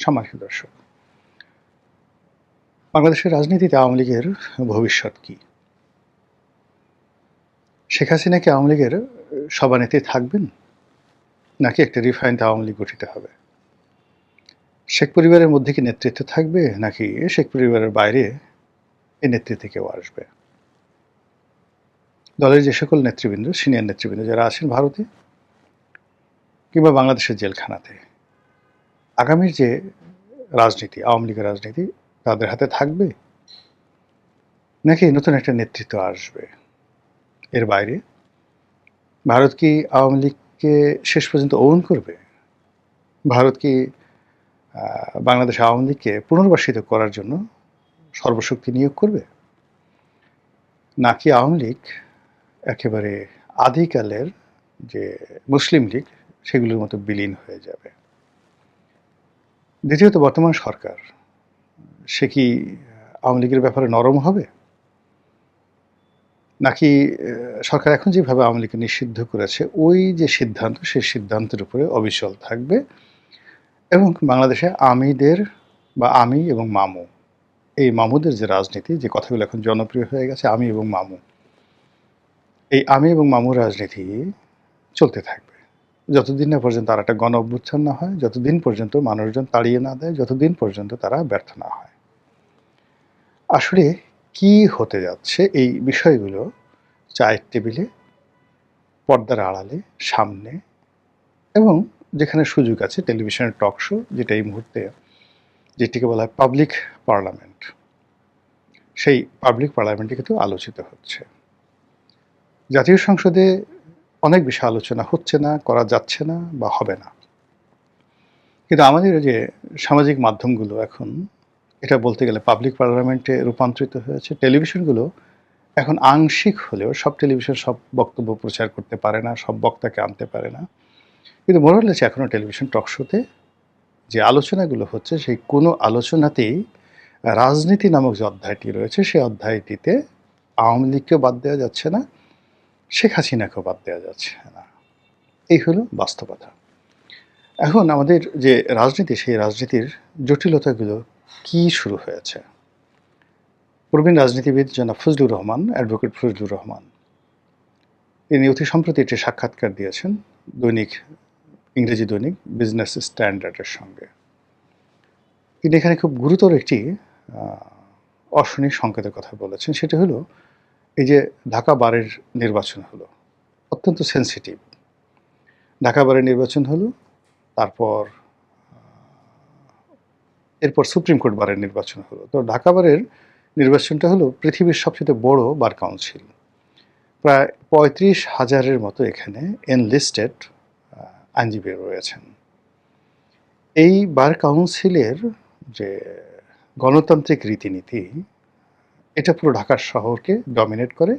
সম্মানিত দর্শক, বাংলাদেশের রাজনীতিতে আওয়ামী লীগের ভবিষ্যৎ কি? শেখ হাসিনা কি আওয়ামী লীগের সভানেত্রী থাকবেন, নাকি একটা রিফাইন্ড আওয়ামী লীগ গঠিত হবে? শেখ পরিবারের মধ্যে কি নেতৃত্ব থাকবে, নাকি শেখ পরিবারের বাইরে এই নেতৃত্বে কেউ আসবে? দলের যে সকল নেতৃবৃন্দ, সিনিয়র নেতৃবৃন্দ যারা আছেন ভারতে কিংবা বাংলাদেশের জেলখানাতে, আগামীর যে রাজনীতি, আওয়ামী লীগের রাজনীতি তাদের হাতে থাকবে, নাকি নতুন একটা নেতৃত্ব আসবে? এর বাইরে ভারত কি আওয়ামী লীগকে শেষ পর্যন্ত ওন করবে? ভারত কি বাংলাদেশ আওয়ামী লীগকে পুনর্বাসিত করার জন্য সর্বশক্তি নিয়োগ করবে, নাকি আওয়ামী লীগ একেবারে আদিকালের যে মুসলিম লীগ সেগুলোর মতো বিলীন হয়ে যাবে? দ্বিতীয়ত, বর্তমান সরকার সে কি আওয়ামী লীগের ব্যাপারে নরম হবে, নাকি সরকার এখন যেভাবে আওয়ামী লীগকে নিষিদ্ধ করেছে ওই যে সিদ্ধান্ত, সেই সিদ্ধান্তের উপরে অবিচল থাকবে এবং বাংলাদেশে আমিদের বা আমি এবং মামু, এই মামুদের যে রাজনীতি, যে কথাগুলো এখন জনপ্রিয় হয়ে গেছে, আমি এবং মামু, এই আমি এবং মামুর রাজনীতি চলতে থাকবে যতদিন না পর্যন্ত আর একটা গণ অভ্যুত্থান না হয়, যতদিন পর্যন্ত মানুষজন তাড়িয়ে না দেয়, যতদিন পর্যন্ত তারা ব্যর্থ না হয়। আসলে কি হতে যাচ্ছে এই বিষয়গুলো চায়ের টেবিলে, পর্দার আড়ালে, সামনে এবং যেখানে সুযোগ আছে টেলিভিশনের টক শো, যেটা এই মুহূর্তে যেটিকে বলা হয় পাবলিক পার্লামেন্ট, সেই পাবলিক পার্লামেন্টে কিন্তু আলোচিত হচ্ছে। জাতীয় সংসদে অনেক বিষয় আলোচনা হচ্ছে না, করা যাচ্ছে না বা হবে না, কিন্তু আমাদের যে সামাজিক মাধ্যমগুলো এখন এটা বলতে গেলে পাবলিক পার্লামেন্টে রূপান্তরিত হয়েছে। টেলিভিশনগুলো এখন আংশিক হলেও, সব টেলিভিশন সব বক্তব্য প্রচার করতে পারে না, সব বক্তাকে আনতে পারে না, কিন্তু মনে হচ্ছে এখনও টেলিভিশন টক শোতে যে আলোচনাগুলো হচ্ছে সেই কোনো আলোচনাতেই রাজনীতি নামক যে অধ্যায়টি রয়েছে সেই অধ্যায়টিতে আওয়ামী লীগকেও বাদ দেওয়া যাচ্ছে না, শেখ হাসিনাকেও বাদ দেওয়া যাচ্ছে না। এই হলো বাস্তবতা। এখন আমাদের যে রাজনীতি, সেই রাজনীতির জটিলতাগুলো কি শুরু হয়েছে। প্রবীণ রাজনীতিবিদ জনাব ফজলুর রহমান, অ্যাডভোকেট ফজলুর রহমান, তিনি অতি সম্প্রতি একটি সাক্ষাৎকার দিয়েছেন দৈনিক, ইংরেজি দৈনিক বিজনেস স্ট্যান্ডার্ডের সঙ্গে। তিনি এখানে খুব গুরুতর একটি অশনি সংকেতের কথা বলেছেন। সেটা হলো এই যে ঢাকা বারের নির্বাচন হলো, অত্যন্ত সেন্সিটিভ। ঢাকা বারের নির্বাচন হলো, তারপর এরপর সুপ্রিম কোর্ট বারের নির্বাচন হলো। তো ঢাকা বারের নির্বাচনটা হলো পৃথিবীর সবচেয়ে বড় বার কাউন্সিল। প্রায় ৩৫,০০০-এর মতো এখানে এনলিস্টেড আইনজীবী রয়েছেন। এই বার কাউন্সিলের যে গণতান্ত্রিক রীতিনীতি, এটা পুরো ঢাকা শহরকে ডমিনেট করে,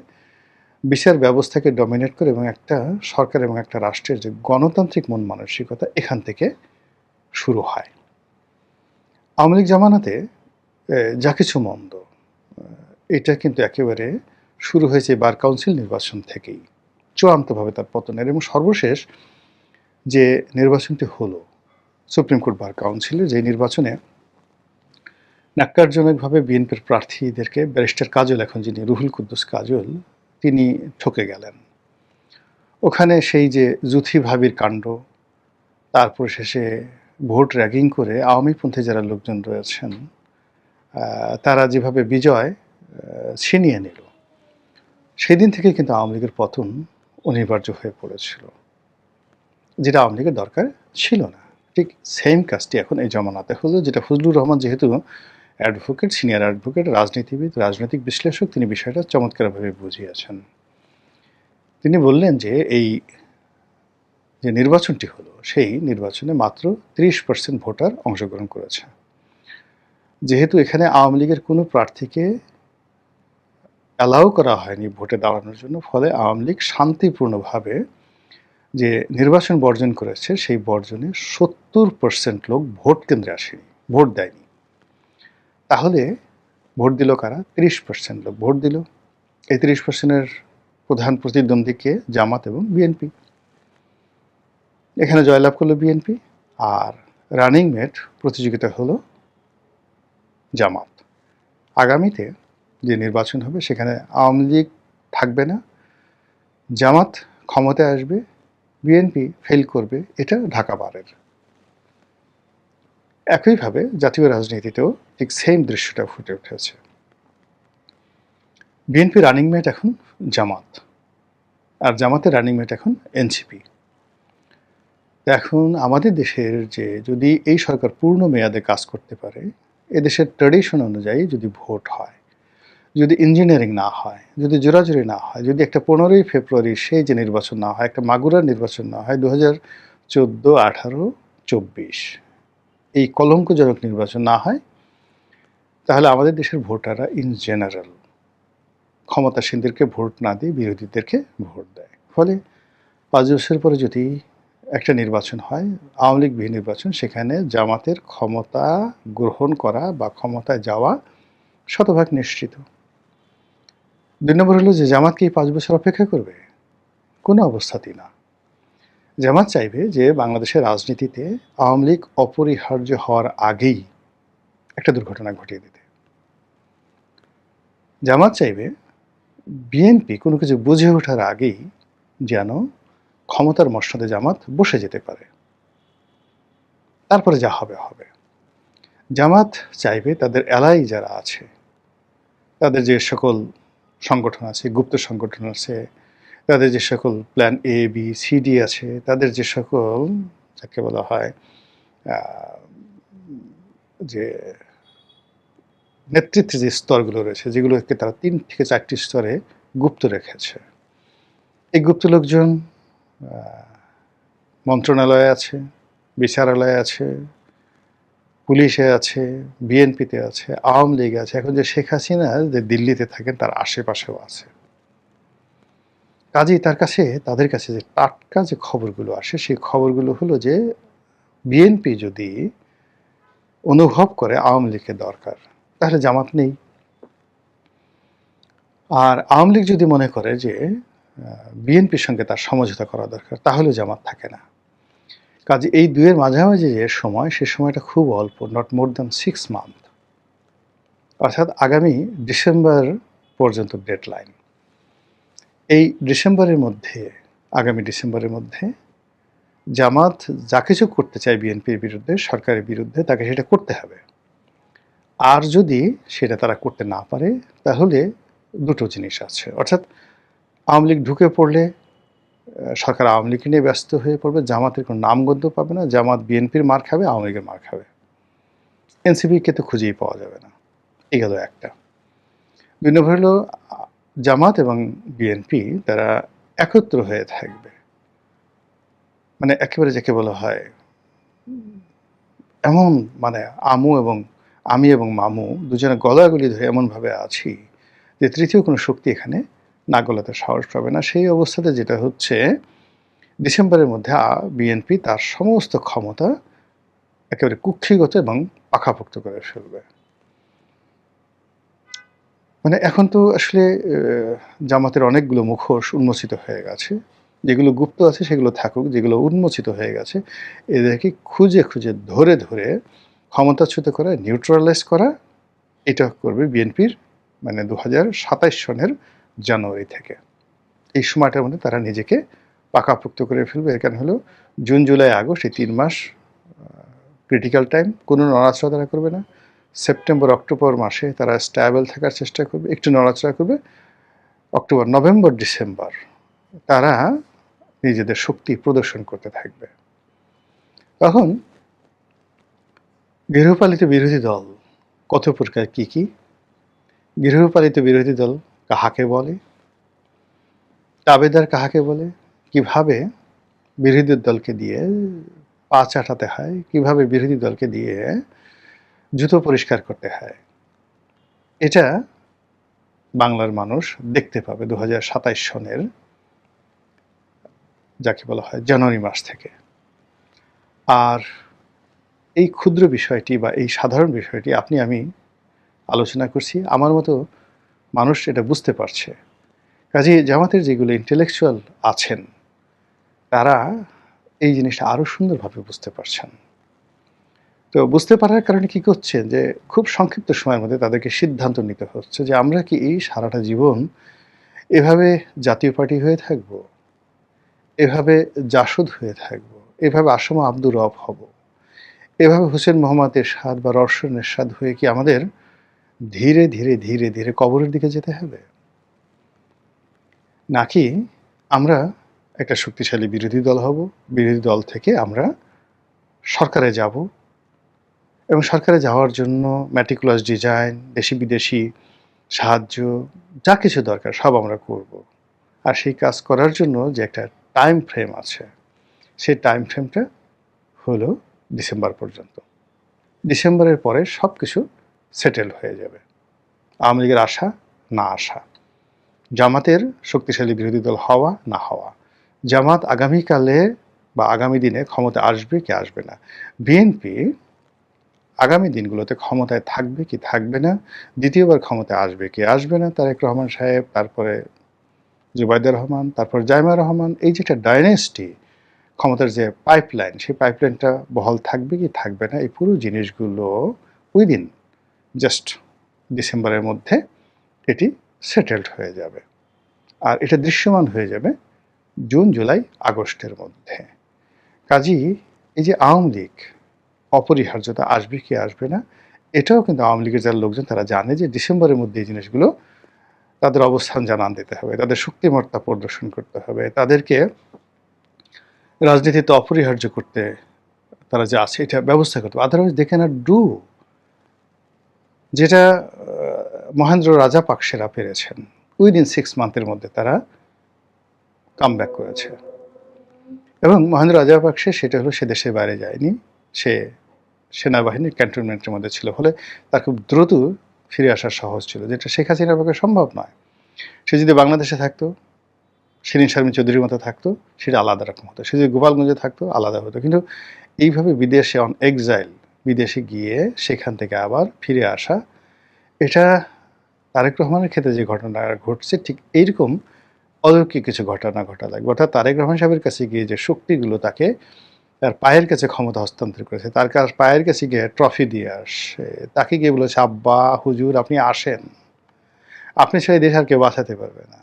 বিচার ব্যবস্থাকে ডমিনেট করে, এবং একটা সরকার এবং একটা রাষ্ট্রের যে গণতান্ত্রিক মন মানসিকতা এখান থেকে শুরু হয়। আওয়ামী লীগ জামানাতে যা কিছু মন্দ, এটা কিন্তু একেবারে শুরু হয়েছে বার কাউন্সিল নির্বাচন থেকেই, চূড়ান্তভাবে তার পতনের। এবং সর্বশেষ যে নির্বাচনটি হলো সুপ্রিম কোর্ট বার কাউন্সিলের, যে নির্বাচনে ন্যাক্কারজনকভাবে বিএনপির প্রার্থীদেরকে ব্যারিস্টার কাজল, এখন যিনি রুহুল কুদ্দুস কাজল, তিনি ঠকে গেলেন। ওখানে সেই যে জুথি ভাবির কাণ্ড, তারপর শেষে ভোট র্যাগিং করে আওয়ামীপন্থী যারা লোকজন রয়েছেন তারা যেভাবে বিজয় ছিনিয়ে নিল, সেদিন থেকে কিন্তু আওয়ামী লীগের পতন অনিবার্য হয়ে পড়েছিল, যেটা আওয়ামী লীগের দরকার ছিল না। ঠিক সেম কাজটি এখন এই জমানাতে হলো, যেটা ফজলুর রহমান যেহেতু অ্যাডভোকেট, সিনিয়র অ্যাডভোকেট, রাজনীতিবিদ, রাজনৈতিক বিশ্লেষক, তিনি বিষয়টা চমৎকারভাবে বুঝিয়েছেন। তিনি বললেন যে এই যে নির্বাচনটি হলো, সেই নির্বাচনে মাত্র ৩০% ভোটার অংশগ্রহণ করেছে। যেহেতু এখানে আওয়ামী লীগের কোনো প্রার্থীকে অ্যালাউ করা হয়নি ভোটে দাঁড়ানোর জন্য, ফলে আওয়ামী লীগ শান্তিপূর্ণভাবে যে নির্বাচন বর্জন করেছে, সেই বর্জনে ৭০% লোক ভোট কেন্দ্রে আসেনি, ভোট দেয়নি। তাহলে ভোট দিল কারা? ৩০% লোক ভোট দিল। এই ৩০%-এর প্রধান প্রতিদ্বন্দ্বীকে জামাত এবং বিএনপি। এখানে জয়লাভ করলো বিএনপি, আর রানিং মেট প্রতিযোগিতা হলো জামাত। আগামীতে যে নির্বাচন হবে সেখানে আওয়ামী লীগ থাকবে না, জামাত ক্ষমতায় আসবে, বিএনপি ফেল করবে, এটা ঢাকা বারের। একইভাবে জাতীয় রাজনীতিতেও ঠিক সেম দৃশ্যটা ফুটে উঠেছে। বিএনপি রানিং মেট এখন জামাত, আর জামাতের রানিং মেট এখন এনসিপি। এখন আমাদের দেশের যে যদি এই সরকার পূর্ণ মেয়াদে কাজ করতে পারে, এদেশের ট্র্যাডিশন অনুযায়ী যদি ভোট হয়, যদি ইঞ্জিনিয়ারিং না হয়, যদি জোরাজুরি না হয়, যদি একটা 15ই ফেব্রুয়ারি সেই যে নির্বাচন না হয়, একটা মাগুরার নির্বাচন না হয়, 2014, 18, 24 এই কলঙ্কজনক নির্বাচন না হয়, তাহলে আমাদের দেশের ভোটাররা ইন জেনারেল ক্ষমতাসীনদেরকে ভোট না দিয়ে বিরোধীদেরকে ভোট দেয়। ফলে 5 বছর পরে যদি একটা নির্বাচন হয়, আওয়ামী লীগ বিহীন নির্বাচন, সেখানে জামাতের ক্ষমতা গ্রহণ করা বা ক্ষমতায় যাওয়া শতভাগ নিশ্চিত। 2 নম্বর হলো যে জামাত কি 5 বছর অপেক্ষা করবে? কোনো অবস্থাতেই না। জামাত চাইবে যে বাংলাদেশের রাজনীতিতে আওয়ামী লীগ অপরিহার্য হওয়ার আগেই একটা দুর্ঘটনা ঘটিয়ে দিতে। জামাত চাইবে বিএনপি কোনো কিছু বুঝে ওঠার আগেই যেন ক্ষমতার মসনদে জামাত বসে যেতে পারে, তারপরে যা হবে হবে। জামাত চাইবে তাদের এলাই যারা আছে, তাদের যে সকল সংগঠন আছে, গুপ্ত সংগঠন আছে, তাদের যে সকল plan A B C D আছে, তাদের যে সকল যাকে বলা হয় যে নেতৃত্বের যে স্তরগুলো রয়েছে, যেগুলোকে তারা 3 থেকে 4টি স্তরে গুপ্ত রেখেছে, এই গুপ্ত লোকজন মন্ত্রণালয়ে আছে, বিচারালয়ে আছে, পুলিশে আছে, বিএনপিতে আছে, আওয়ামী লীগে আছে, এখন যে শেখ হাসিনা যে দিল্লিতে থাকেন তার আশেপাশেও আছে। কাজেই তাদের কাছে যে টাটকা যে খবরগুলো আসে, সেই খবরগুলো হলো যে বিএনপি যদি অনুভব করে আওয়ামী লীগের দরকার, তাহলে জামাত নেই। আর আওয়ামী লীগ যদি মনে করে যে বিএনপির সঙ্গে তার সমঝোতা করা দরকার, তাহলে জামাত থাকে না। কাজে এই দুয়ের মাঝামাঝি যে সময়, সে সময়টা খুব অল্প, নট মোর দ্যান 6 মান্থ, অর্থাৎ আগামী ডিসেম্বর পর্যন্ত ডেডলাইন। এই আগামী ডিসেম্বরের মধ্যে জামাত যা কিছু করতে চায় বিএনপির বিরুদ্ধে, সরকারের বিরুদ্ধে, তাকে সেটা করতে হবে। আর যদি সেটা তারা করতে না পারে, তাহলে দুটো জিনিস আছে, অর্থাৎ আওয়ামী লীগ ঢুকে পড়লে সরকার আওয়ামী লীগকে নিয়ে ব্যস্ত হয়ে পড়বে, জামাতের কোনো নামগন্ধ পাবে না, জামাত বিএনপির মার খাবে, আওয়ামী লীগের মার খাবে, এনসিপিকে তো খুঁজেই পাওয়া যাবে না। এই গেল একটা। 2 নম্বর হলো জামাত এবং বিএনপি তারা একত্র হয়ে থাকবে, মানে একেবারে যাকে বলা হয় এমন, মানে আমি এবং মামু দুজনে গলাগলি ধরে এমনভাবে আছি যে তৃতীয় কোনো শক্তি এখানে না গলাতে সাহস পাবে না। সেই অবস্থাতে যেটা হচ্ছে, ডিসেম্বরের মধ্যে বিএনপি তার সমস্ত ক্ষমতা একেবারে কুক্ষিগত এবং পাকাপোক্ত করে ফেলবে। মানে এখন তো আসলে জামাতের অনেকগুলো মুখোশ উন্মোচিত হয়ে গেছে, যেগুলো গুপ্ত আছে সেগুলো থাকুক, যেগুলো উন্মোচিত হয়ে গেছে এদেরকে খুঁজে খুঁজে ধরে ধরে ক্ষমতাচ্যুত করা, নিউট্রালাইজ করা, এটা করবে বিএনপির, মানে 2027 সনের জানুয়ারি থেকে। এই সময়টার মধ্যে তারা নিজেকে পাকাপোক্ত করে ফেলবে। এর কারণ হলো জুন জুলাই আগস্ট এই 3 মাস ক্রিটিক্যাল টাইম, কোনো নড়াচড়া তারা করবে না। সেপ্টেম্বর অক্টোবর মাসে তারা স্ট্যাবল থাকার চেষ্টা করবে, একটু নড়াচড়া করবে। অক্টোবর নভেম্বর ডিসেম্বর তারা নিজেদের শক্তি প্রদর্শন করতে থাকবে। তখন গৃহপালিত বিরোধী দল কত প্রকার, কি কি গৃহপালিত বিরোধী দল কাহাকে বলে, তাবেদার কাহাকে বলে, কিভাবে বিরোধী দলকে দিয়ে পা চাটাতে হয়, কিভাবে বিরোধী দলকে দিয়ে জুতো পরিষ্কার করতে হয়, এটা বাংলার মানুষ দেখতে পাবে 2027 সনের যাকে বলা হয় জানুয়ারি মাস থেকে। আর এই ক্ষুদ্র বিষয়টি বা এই সাধারণ বিষয়টি আপনি আমি আলোচনা করছি, আমার মতো মানুষ এটা বুঝতে পারছে। কাজেই জামাতের যেগুলো ইন্টেলেকচুয়াল আছেন, তারা এই জিনিসটা আরও সুন্দরভাবে বুঝতে পারছেন। তো বুঝতে পারার কারণে কি করছেন যে খুব সংক্ষিপ্ত সময়ের মধ্যে তাদেরকে সিদ্ধান্ত নিতে হচ্ছে যে আমরা কি এই সারাটা জীবন এভাবে জাতীয় পার্টি হয়ে থাকব, এভাবে জাসদ হয়ে থাকব, এভাবে আসম আব্দুর রব হব, এভাবে হোসেন মোহাম্মদ এরশাদ বা রওশন এরশাদ হয়ে কি আমাদের ধীরে ধীরে ধীরে ধীরে কবরের দিকে যেতে হবে, নাকি আমরা একটা শক্তিশালী বিরোধী দল হব, বিরোধী দল থেকে আমরা সরকারে যাব এবং সরকারে যাওয়ার জন্য ম্যাটিকুলাস ডিজাইন, দেশি বিদেশি সাহায্য, যা কিছু দরকার সব আমরা করব। আর সেই কাজ করার জন্য যে একটা টাইম ফ্রেম আছে, সেই টাইম ফ্রেমটা হলো ডিসেম্বর পর্যন্ত। ডিসেম্বরের পরে সব কিছু সেটেল হয়ে যাবে। আওয়ামী লীগের আসা না আসা, জামাতের শক্তিশালী বিরোধী দল হওয়া না হওয়া, জামাত আগামীকালে বা আগামী দিনে ক্ষমতা আসবে কি আসবে না, বিএনপি আগামী দিনগুলোতে ক্ষমতায় থাকবে কি থাকবে না, দ্বিতীয়বার ক্ষমতায় আসবে কি আসবে না, তারেক রহমান সাহেব, তারপরে জুবাইদুর রহমান, তারপর জাইমা রহমান, এই যেটা ডাইনেস্টি, ক্ষমতার যে পাইপলাইন, সেই পাইপলাইনটা বহাল থাকবে কি থাকবে না, এই পুরো জিনিসগুলো উইদিন জাস্ট ডিসেম্বরের মধ্যে এটি সেটেলড হয়ে যাবে। আর এটা দৃশ্যমান হয়ে যাবে জুন, জুলাই, আগস্টের মধ্যে। কাজেই এই যে আওয়ামী লীগ অপরিহার্যতা আসবে কি আসবে না, এটাও কিন্তু আওয়ামী লীগের যারা লোকজন তারা জানে যে ডিসেম্বরের মধ্যে এই জিনিসগুলো তাদের অবস্থান জানান দিতে হবে, তাদের শক্তিমত্তা প্রদর্শন করতে হবে, তাদেরকে রাজনীতিতে অপরিহার্য করতে তারা যে আছে এটা ব্যবস্থা করতে হবে। আদারওয়াইজ দে ক্যানট ডু যেটা মহেন্দ্র রাজাপাকসেরা পেরেছেন। উইদিন 6 মান্থের মধ্যে তারা কাম ব্যাক করেছে। এবং মহেন্দ্র রাজাপাকসে সেটা হলো সে দেশের বাইরে যায়নি, সে সেনাবাহিনীর ক্যান্টনমেন্টের মধ্যে ছিল, ফলে তার খুব দ্রুত ফিরে আসা সহজ ছিল, যেটা শেখ হাসিনার পক্ষে সম্ভব নয়। সে যদি বাংলাদেশে থাকতো, শিরিন শারমিন চৌধুরীর মতো থাকতো, সেটা আলাদা রকম হতো। সে যদি গোপালগঞ্জে থাকতো আলাদা হতো। কিন্তু এইভাবে বিদেশে অন এক্সাইল, বিদেশে গিয়ে সেখান থেকে আবার ফিরে আসা, এটা তারেক রহমানের ক্ষেত্রে যে ঘটনা ঘটছে ঠিক এইরকম অলৌকিক কিছু ঘটনা ঘটা লাগবে। অর্থাৎ তারেক রহমান সাহেবের কাছে গিয়ে যে শক্তিগুলো তাকে তার পায়ের কাছে ক্ষমতা হস্তান্তর করেছে, তার পায়ের কাছে গিয়ে ট্রফি দিয়ে আসে, তাকে গিয়ে বলেছে আব্বা হুজুর আপনি আসেন, আপনি ছাড়া দেশ আর কেউ বাঁচাতে পারবে না।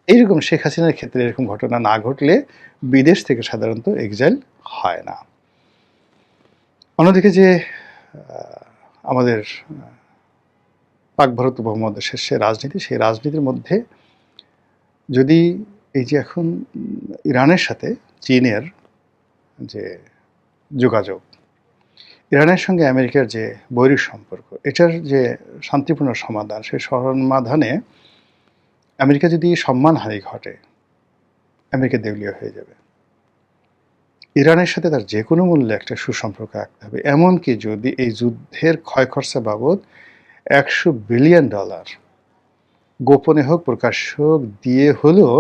এইরকম শেখ হাসিনার ক্ষেত্রে এরকম ঘটনা না ঘটলে বিদেশ থেকে সাধারণত এক্সাইল হয় না। অন্যদিকে যে আমাদের পাক ভারত উপমহাদেশের সে রাজনীতি, সেই রাজনীতির মধ্যে যদি এই যে এখন ইরানের সাথে চীনের যে যোগাযোগ, ইরানের সঙ্গে আমেরিকার যে বৈরী সম্পর্ক, এটার যে শান্তিপূর্ণ সমাধান, সেই সমাধানে আমেরিকা যদি সম্মানহানি ঘটে, আমেরিকা দেউলিয়া হয়ে যাবে। ইরানের সাথে তার যে কোনো মূল্যে একটা সুসম্পর্ক রাখতে হবে। এমনকি যদি এই যুদ্ধের ক্ষয় খরচা বাবদ $100 বিলিয়ন গোপনে হোক প্রকাশ্য হোক দিয়ে হলেও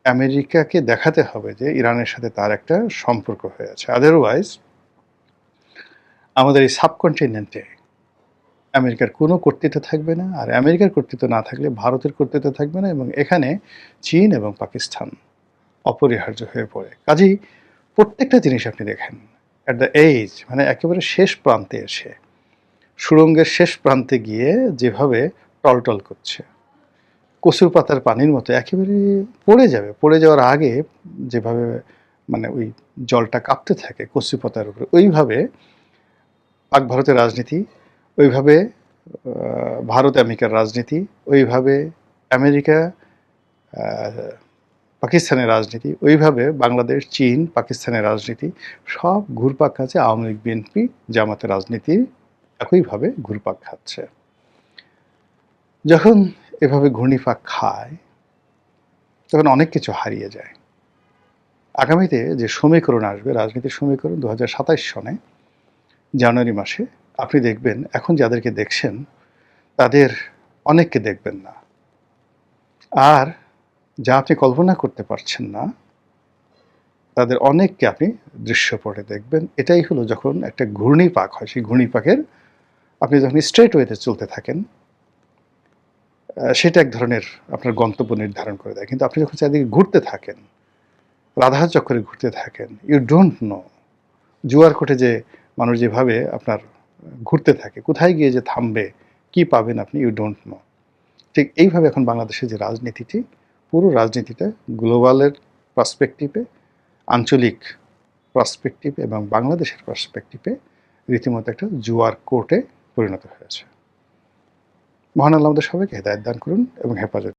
আমেরিকাকে দেখাতে হবে যে ইরানের সাথে তার একটা সম্পর্ক হয়ে আছে। আদারওয়াইজ আমাদের এই সাবকন্টিনেন্টে আমেরিকার কোনো কর্তৃত্ব থাকবে না, আর আমেরিকার কর্তৃত্ব না থাকলে ভারতের কর্তৃত্ব থাকবে না, এবং এখানে চীন এবং পাকিস্তান অপরিহার্য হয়ে পড়ে। কাজেই প্রত্যেকটা জিনিস আপনি দেখেন অ্যাট দ্য এজ, মানে একেবারে শেষ প্রান্তে এসে, সুড়ঙ্গের শেষ প্রান্তে গিয়ে যেভাবে টলটল করছে, কচুর পাতার পানির মতো একেবারে পড়ে যাবে, পড়ে যাওয়ার আগে যেভাবে মানে ওই জলটা কাঁপতে থাকে কচু পাতার উপরে, ওইভাবে পাক ভারতের রাজনীতি, ওইভাবে ভারত আমেরিকার রাজনীতি, ওইভাবে আমেরিকা পাকিস্তানের রাজনীতি, ওইভাবে বাংলাদেশ, চীন, পাকিস্তানের রাজনীতি, সব ঘুরপাক খাচ্ছে। আওয়ামী লীগ, বিএনপি, জামাতের রাজনীতি একইভাবে ঘুরপাক খাচ্ছে। যখন এভাবে ঘূর্ণিপাক খায় তখন অনেক কিছু হারিয়ে যায়। আগামীতে যে সমীকরণ আসবে, রাজনীতির সমীকরণ 2027 সনে জানুয়ারি মাসে, আপনি দেখবেন এখন যাদেরকে দেখছেন তাদের অনেককে দেখবেন না, আর যা আপনি কল্পনা করতে পারছেন না তাদের অনেককে আপনি দৃশ্যপটে দেখবেন। এটাই হলো যখন একটা ঘূর্ণিপাক হয়, সেই ঘূর্ণিপাকের আপনি যখন স্ট্রেট ওয়েতে চলতে থাকেন, সেটা এক ধরনের আপনার গন্তব্য নির্ধারণ করে দেয়। কিন্তু আপনি যখন চারিদিকে ঘুরতে থাকেন, রাধাচক্রে ঘুরতে থাকেন, ইউ ডোন্ট নো জুয়ার কোর্টে যে মানুষ যেভাবে আপনার ঘুরতে থাকে, কোথায় গিয়ে যে থামবে, কি পাবেন আপনি, ইউ ডোন্ট নো। ঠিক এইভাবে এখন বাংলাদেশের যে রাজনীতিটি, পুরো রাজনীতিটা গ্লোবালের পার্সপেক্টিভে, আঞ্চলিক পার্সপেক্টিভ এবং বাংলাদেশের পার্সপেক্টিভে রীতিমতো একটা জুয়ার কোর্টে পরিণত হয়েছে। মহান আল্লাহ আমাদের সবাইকে হেদায়েত দান করুন এবং হেফাজত